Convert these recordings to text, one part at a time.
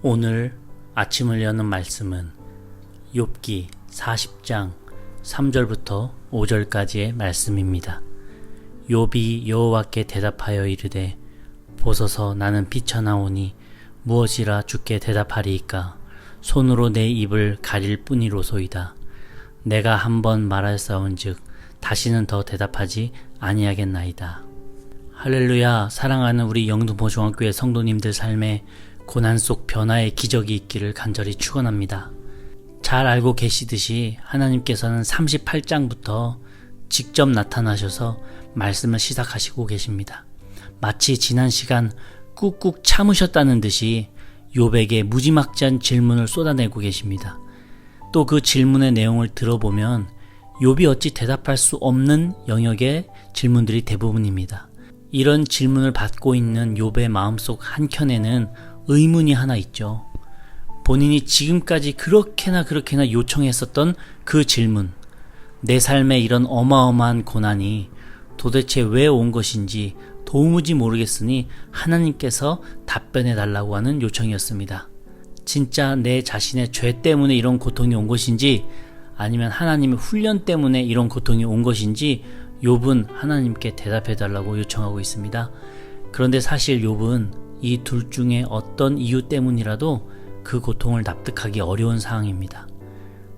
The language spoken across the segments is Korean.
오늘 아침을 여는 말씀은 욥기 40장 3절부터 5절까지의 말씀입니다. 욥이 여호와께 대답하여 이르되 보소서 나는 비쳐나오니 무엇이라 주께 대답하리이까. 손으로 내 입을 가릴 뿐이로소이다. 내가 한번 말할사온즉 다시는 더 대답하지 아니하겠나이다. 할렐루야. 사랑하는 우리 영등포 중학교의 성도님들 삶에 고난 속 변화의 기적이 있기를 간절히 축원합니다. 잘 알고 계시듯이 하나님께서는 38장부터 직접 나타나셔서 말씀을 시작하시고 계십니다. 마치 지난 시간 꾹꾹 참으셨다는 듯이 욥에게 무지막지한 질문을 쏟아내고 계십니다. 또 그 질문의 내용을 들어보면 욥이 어찌 대답할 수 없는 영역의 질문들이 대부분입니다. 이런 질문을 받고 있는 욥의 마음속 한켠에는 의문이 하나 있죠. 본인이 지금까지 그렇게나 요청했었던 그 질문, 내 삶에 이런 어마어마한 고난이 도대체 왜 온 것인지 도무지 모르겠으니 하나님께서 답변해 달라고 하는 요청이었습니다. 진짜 내 자신의 죄 때문에 이런 고통이 온 것인지 아니면 하나님의 훈련 때문에 이런 고통이 온 것인지 욥은 하나님께 대답해 달라고 요청하고 있습니다. 그런데 사실 욥은 이 둘 중에 어떤 이유 때문이라도 그 고통을 납득하기 어려운 상황입니다.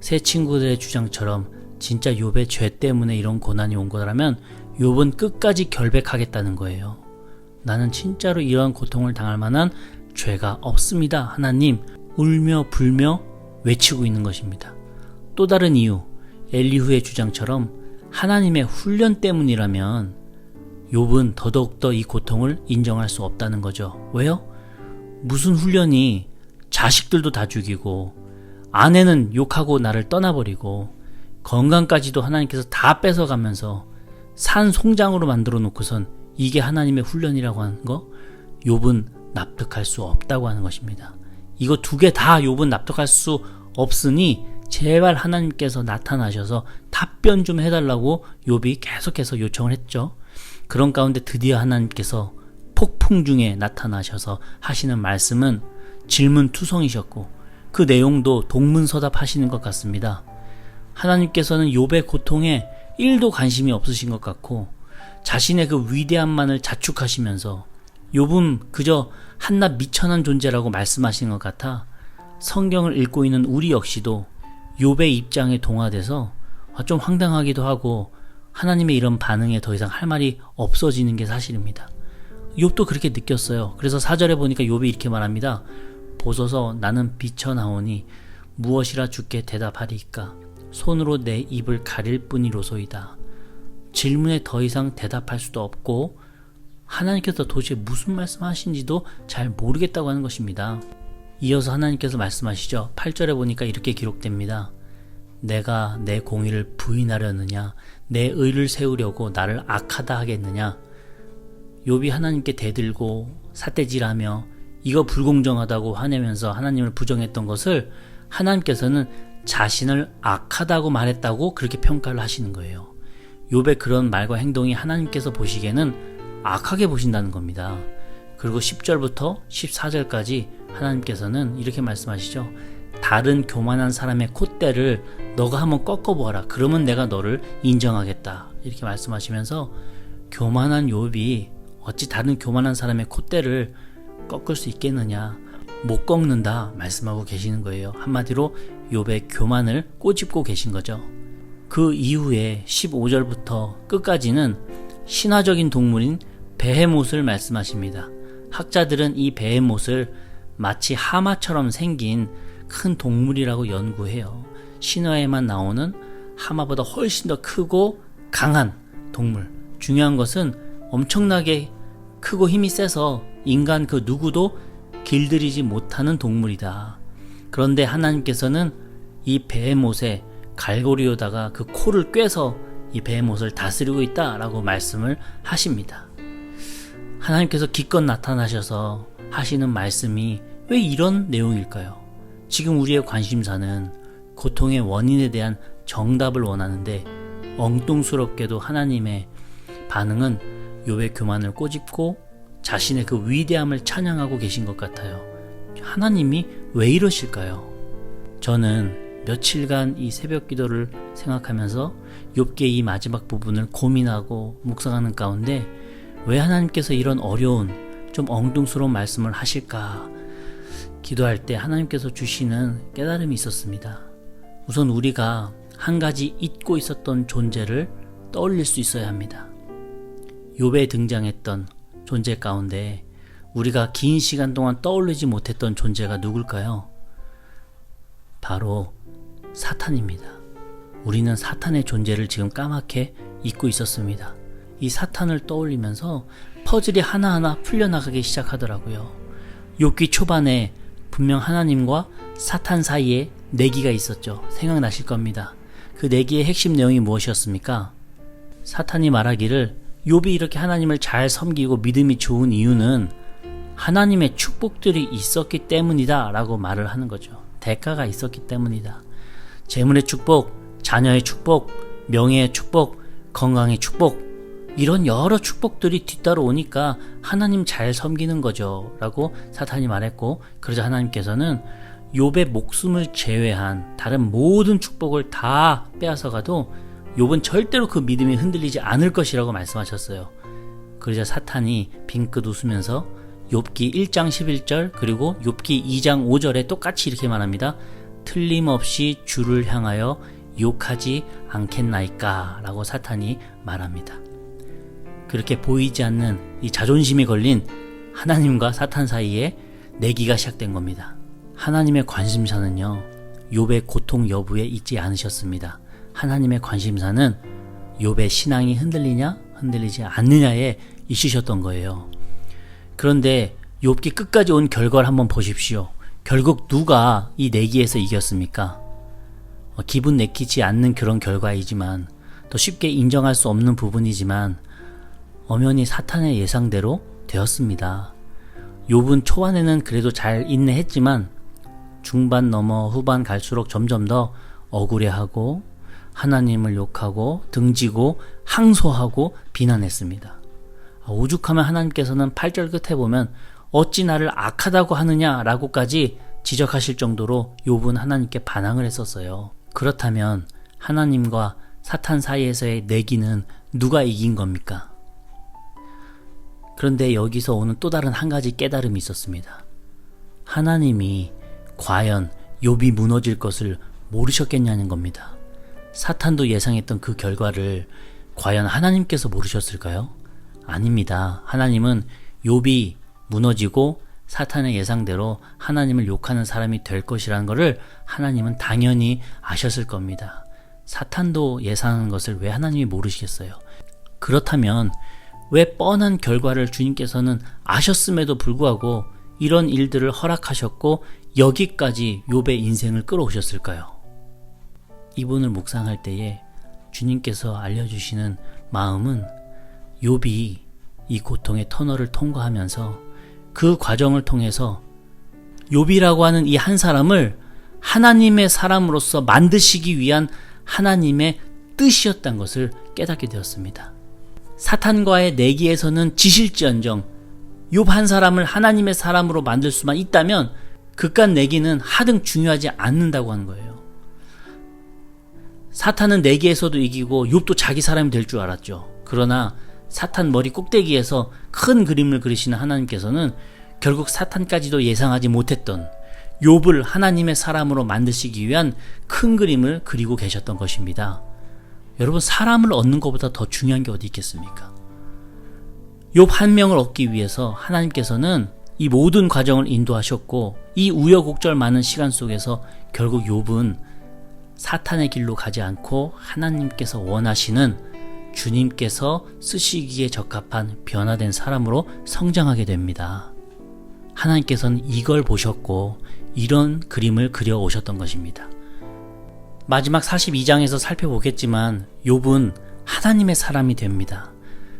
새 친구들의 주장처럼 진짜 욥의 죄 때문에 이런 고난이 온 거라면 욥은 끝까지 결백하겠다는 거예요. 나는 진짜로 이러한 고통을 당할 만한 죄가 없습니다. 하나님, 울며 불며 외치고 있는 것입니다. 또 다른 이유, 엘리후의 주장처럼 하나님의 훈련 때문이라면 욥은 더더욱더 이 고통을 인정할 수 없다는 거죠. 왜요? 무슨 훈련이 자식들도 다 죽이고 아내는 욕하고 나를 떠나버리고 건강까지도 하나님께서 다 뺏어가면서 산 송장으로 만들어 놓고선 이게 하나님의 훈련이라고 하는 거 욥은 납득할 수 없다고 하는 것입니다. 이거 두 개 다 욥은 납득할 수 없으니 제발 하나님께서 나타나셔서 답변 좀 해달라고 욥이 계속해서 요청을 했죠. 그런 가운데 드디어 하나님께서 폭풍 중에 나타나셔서 하시는 말씀은 질문투성이셨고 그 내용도 동문서답 하시는 것 같습니다. 하나님께서는 욥의 고통에 1도 관심이 없으신 것 같고 자신의 그 위대함만을 자축하시면서 욥은 그저 한낱 미천한 존재라고 말씀하시는 것 같아 성경을 읽고 있는 우리 역시도 욥의 입장에 동화돼서 좀 황당하기도 하고 하나님의 이런 반응에 더 이상 할 말이 없어지는 게 사실입니다. 욥도 그렇게 느꼈어요. 그래서 4절에 보니까 욥이 이렇게 말합니다. 보소서 나는 비쳐나오니 무엇이라 주께 대답하리이까. 손으로 내 입을 가릴 뿐이로소이다. 질문에 더 이상 대답할 수도 없고 하나님께서 도대체 무슨 말씀하신지도 잘 모르겠다고 하는 것입니다. 이어서 하나님께서 말씀하시죠. 8절에 보니까 이렇게 기록됩니다. 내가 내 공의를 부인하려느냐, 내 의를 세우려고 나를 악하다 하겠느냐. 욥이 하나님께 대들고 삿대질하며 이거 불공정하다고 화내면서 하나님을 부정했던 것을 하나님께서는 자신을 악하다고 말했다고 그렇게 평가를 하시는 거예요. 욥의 그런 말과 행동이 하나님께서 보시기에는 악하게 보신다는 겁니다. 그리고 10절부터 14절까지 하나님께서는 이렇게 말씀하시죠. 다른 교만한 사람의 콧대를 너가 한번 꺾어보아라. 그러면 내가 너를 인정하겠다. 이렇게 말씀하시면서 교만한 욥이 어찌 다른 교만한 사람의 콧대를 꺾을 수 있겠느냐. 못 꺾는다 말씀하고 계시는 거예요. 한마디로 욥의 교만을 꼬집고 계신 거죠. 그 이후에 15절부터 끝까지는 신화적인 동물인 베헤못을 말씀하십니다. 학자들은 이 베헤못을 마치 하마처럼 생긴 큰 동물이라고 연구해요. 신화에만 나오는 하마보다 훨씬 더 크고 강한 동물. 중요한 것은 엄청나게 크고 힘이 세서 인간 그 누구도 길들이지 못하는 동물이다. 그런데 하나님께서는 이 베헤못의 갈고리로다가 그 코를 꿰서 이 베헤못을 다스리고 있다라고 말씀을 하십니다. 하나님께서 기껏 나타나셔서 하시는 말씀이 왜 이런 내용일까요? 지금 우리의 관심사는 고통의 원인에 대한 정답을 원하는데 엉뚱스럽게도 하나님의 반응은 욥의 교만을 꼬집고 자신의 그 위대함을 찬양하고 계신 것 같아요. 하나님이 왜 이러실까요? 저는 며칠간 이 새벽 기도를 생각하면서 욥기의 이 마지막 부분을 고민하고 묵상하는 가운데 왜 하나님께서 이런 어려운 좀 엉뚱스러운 말씀을 하실까 기도할 때 하나님께서 주시는 깨달음이 있었습니다. 우선 우리가 한 가지 잊고 있었던 존재를 떠올릴 수 있어야 합니다. 욥에 등장했던 존재 가운데 우리가 긴 시간 동안 떠올리지 못했던 존재가 누굴까요? 바로 사탄입니다. 우리는 사탄의 존재를 지금 까맣게 잊고 있었습니다. 이 사탄을 떠올리면서 퍼즐이 하나하나 풀려나가기 시작하더라고요. 욥기 초반에 분명 하나님과 사탄 사이에 내기가 있었죠. 생각나실 겁니다. 그 내기의 핵심 내용이 무엇이었습니까? 사탄이 말하기를 욥이 이렇게 하나님을 잘 섬기고 믿음이 좋은 이유는 하나님의 축복들이 있었기 때문이다 라고 말을 하는 거죠. 대가가 있었기 때문이다. 재물의 축복, 자녀의 축복, 명예의 축복, 건강의 축복, 이런 여러 축복들이 뒤따라 오니까 하나님 잘 섬기는 거죠 라고 사탄이 말했고, 그러자 하나님께서는 욥의 목숨을 제외한 다른 모든 축복을 다 빼앗아가도 욥은 절대로 그 믿음이 흔들리지 않을 것이라고 말씀하셨어요. 그러자 사탄이 빙긋 웃으면서 욥기 1장 11절 그리고 욥기 2장 5절에 똑같이 이렇게 말합니다. 틀림없이 주를 향하여 욕하지 않겠나이까 라고 사탄이 말합니다. 그렇게 보이지 않는 이 자존심이 걸린 하나님과 사탄 사이에 내기가 시작된 겁니다. 하나님의 관심사는요, 욥의 고통 여부에 있지 않으셨습니다. 하나님의 관심사는 욥의 신앙이 흔들리냐 흔들리지 않느냐에 있으셨던 거예요. 그런데 욥기 끝까지 온 결과를 한번 보십시오. 결국 누가 이 내기에서 이겼습니까? 기분 내키지 않는 그런 결과이지만, 또 쉽게 인정할 수 없는 부분이지만 엄연히 사탄의 예상대로 되었습니다. 욥은 초반에는 그래도 잘 인내했지만 중반 넘어 후반 갈수록 점점 더 억울해하고 하나님을 욕하고 등지고 항소하고 비난했습니다. 오죽하면 하나님께서는 8절 끝에 보면 어찌 나를 악하다고 하느냐라고까지 지적하실 정도로 욥은 하나님께 반항을 했었어요. 그렇다면 하나님과 사탄 사이에서의 내기는 누가 이긴 겁니까? 그런데 여기서 오는 또 다른 한 가지 깨달음이 있었습니다. 하나님이 과연 욥이 무너질 것을 모르셨겠냐는 겁니다. 사탄도 예상했던 그 결과를 과연 하나님께서 모르셨을까요? 아닙니다. 하나님은 욥이 무너지고 사탄의 예상대로 하나님을 욕하는 사람이 될 것이라는 것을 하나님은 당연히 아셨을 겁니다. 사탄도 예상하는 것을 왜 하나님이 모르시겠어요? 그렇다면 왜 뻔한 결과를 주님께서는 아셨음에도 불구하고 이런 일들을 허락하셨고 여기까지 욥의 인생을 끌어오셨을까요? 이분을 묵상할 때에 주님께서 알려주시는 마음은 욥이 이 고통의 터널을 통과하면서 그 과정을 통해서 욥이라고 하는 이 한 사람을 하나님의 사람으로서 만드시기 위한 하나님의 뜻이었다는 것을 깨닫게 되었습니다. 사탄과의 내기에서는 지실지언정 욥 한 사람을 하나님의 사람으로 만들 수만 있다면 그깟 내기는 하등 중요하지 않는다고 하는 거예요. 사탄은 내기에서도 이기고 욥도 자기 사람이 될 줄 알았죠. 그러나 사탄 머리 꼭대기에서 큰 그림을 그리시는 하나님께서는 결국 사탄까지도 예상하지 못했던 욥을 하나님의 사람으로 만드시기 위한 큰 그림을 그리고 계셨던 것입니다. 여러분, 사람을 얻는 것보다 더 중요한 게 어디 있겠습니까? 욥 한 명을 얻기 위해서 하나님께서는 이 모든 과정을 인도하셨고, 이 우여곡절 많은 시간 속에서 결국 욥은 사탄의 길로 가지 않고 하나님께서 원하시는 주님께서 쓰시기에 적합한 변화된 사람으로 성장하게 됩니다. 하나님께서는 이걸 보셨고 이런 그림을 그려 오셨던 것입니다. 마지막 42장에서 살펴보겠지만 욥은 하나님의 사람이 됩니다.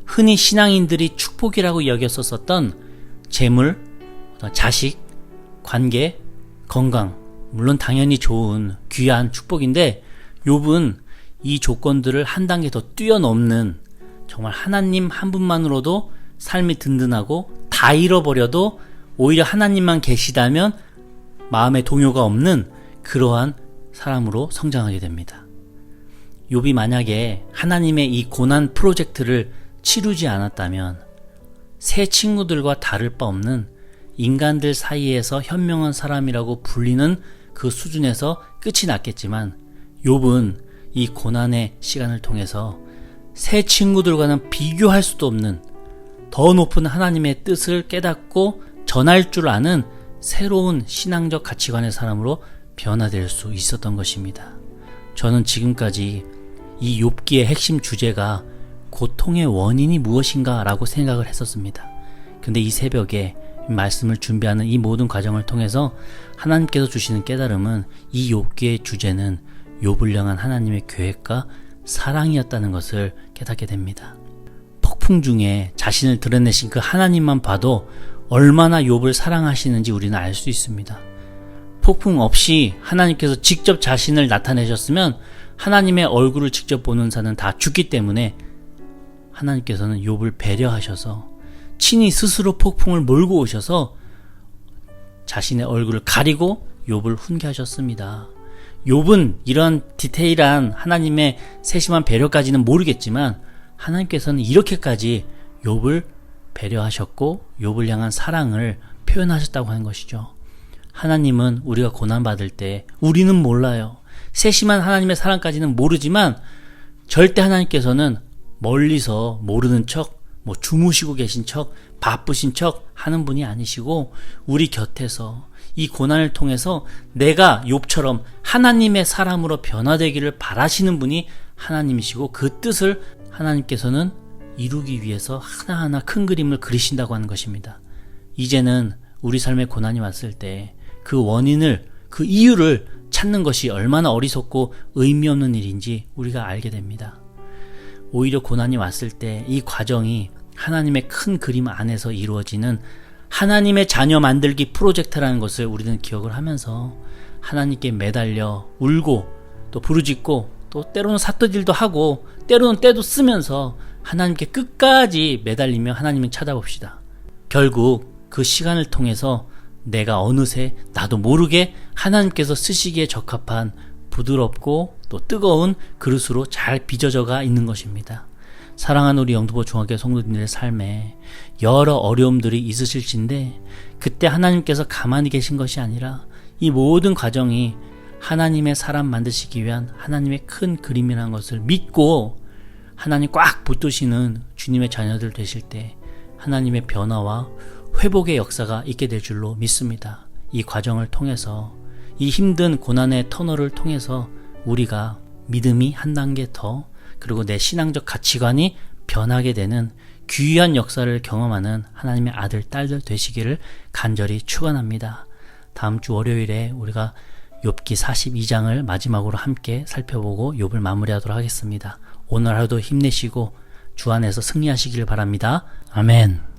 흔히 신앙인들이 축복이라고 여겼었던 재물, 자식, 관계, 건강, 물론 당연히 좋은 귀한 축복인데 욥은 이 조건들을 한 단계 더 뛰어넘는 정말 하나님 한 분만으로도 삶이 든든하고 다 잃어버려도 오히려 하나님만 계시다면 마음의 동요가 없는 그러한 사람으로 성장하게 됩니다. 욥이 만약에 하나님의 이 고난 프로젝트를 치르지 않았다면 새 친구들과 다를 바 없는 인간들 사이에서 현명한 사람이라고 불리는 그 수준에서 끝이 났겠지만, 욥은 이 고난의 시간을 통해서 새 친구들과는 비교할 수도 없는 더 높은 하나님의 뜻을 깨닫고 전할 줄 아는 새로운 신앙적 가치관의 사람으로 변화될 수 있었던 것입니다. 저는 지금까지 이 욥기의 핵심 주제가 고통의 원인이 무엇인가 라고 생각을 했었습니다. 근데 이 새벽에 말씀을 준비하는 이 모든 과정을 통해서 하나님께서 주시는 깨달음은 이 욥기의 주제는 욥을 향한 하나님의 계획과 사랑이었다는 것을 깨닫게 됩니다. 폭풍 중에 자신을 드러내신 그 하나님만 봐도 얼마나 욥을 사랑하시는지 우리는 알 수 있습니다. 폭풍 없이 하나님께서 직접 자신을 나타내셨으면 하나님의 얼굴을 직접 보는 자는 다 죽기 때문에 하나님께서는 욥을 배려하셔서 친히 스스로 폭풍을 몰고 오셔서 자신의 얼굴을 가리고 욥을 훈계하셨습니다. 욥은 이런 디테일한 하나님의 세심한 배려까지는 모르겠지만 하나님께서는 이렇게까지 욥을 배려하셨고 욥을 향한 사랑을 표현하셨다고 하는 것이죠. 하나님은 우리가 고난받을 때 우리는 몰라요. 세심한 하나님의 사랑까지는 모르지만 절대 하나님께서는 멀리서 모르는 척, 주무시고 계신 척, 바쁘신 척 하는 분이 아니시고 우리 곁에서 이 고난을 통해서 내가 욥처럼 하나님의 사람으로 변화되기를 바라시는 분이 하나님이시고 그 뜻을 하나님께서는 이루기 위해서 하나하나 큰 그림을 그리신다고 하는 것입니다. 이제는 우리 삶에 고난이 왔을 때 그 원인을, 그 이유를 찾는 것이 얼마나 어리석고 의미 없는 일인지 우리가 알게 됩니다. 오히려 고난이 왔을 때 이 과정이 하나님의 큰 그림 안에서 이루어지는 하나님의 자녀 만들기 프로젝트라는 것을 우리는 기억을 하면서 하나님께 매달려 울고 또 부르짖고 또 때로는 삿도질도 하고 때로는 때도 쓰면서 하나님께 끝까지 매달리며 하나님을 찾아봅시다. 결국 그 시간을 통해서 내가 어느새 나도 모르게 하나님께서 쓰시기에 적합한 부드럽고 또 뜨거운 그릇으로 잘 빚어져가 있는 것입니다. 사랑하는 우리 영등포 중학교 성도님들의 삶에 여러 어려움들이 있으실진데 그때 하나님께서 가만히 계신 것이 아니라 이 모든 과정이 하나님의 사람 만드시기 위한 하나님의 큰 그림이라는 것을 믿고 하나님 꽉 붙드시는 주님의 자녀들 되실 때 하나님의 변화와 회복의 역사가 있게 될 줄로 믿습니다. 이 과정을 통해서 이 힘든 고난의 터널을 통해서 우리가 믿음이 한 단계 더 그리고 내 신앙적 가치관이 변하게 되는 귀한 역사를 경험하는 하나님의 아들, 딸들 되시기를 간절히 축원합니다. 다음 주 월요일에 우리가 욥기 42장을 마지막으로 함께 살펴보고 욥을 마무리하도록 하겠습니다. 오늘 하루도 힘내시고 주 안에서 승리하시기를 바랍니다. 아멘.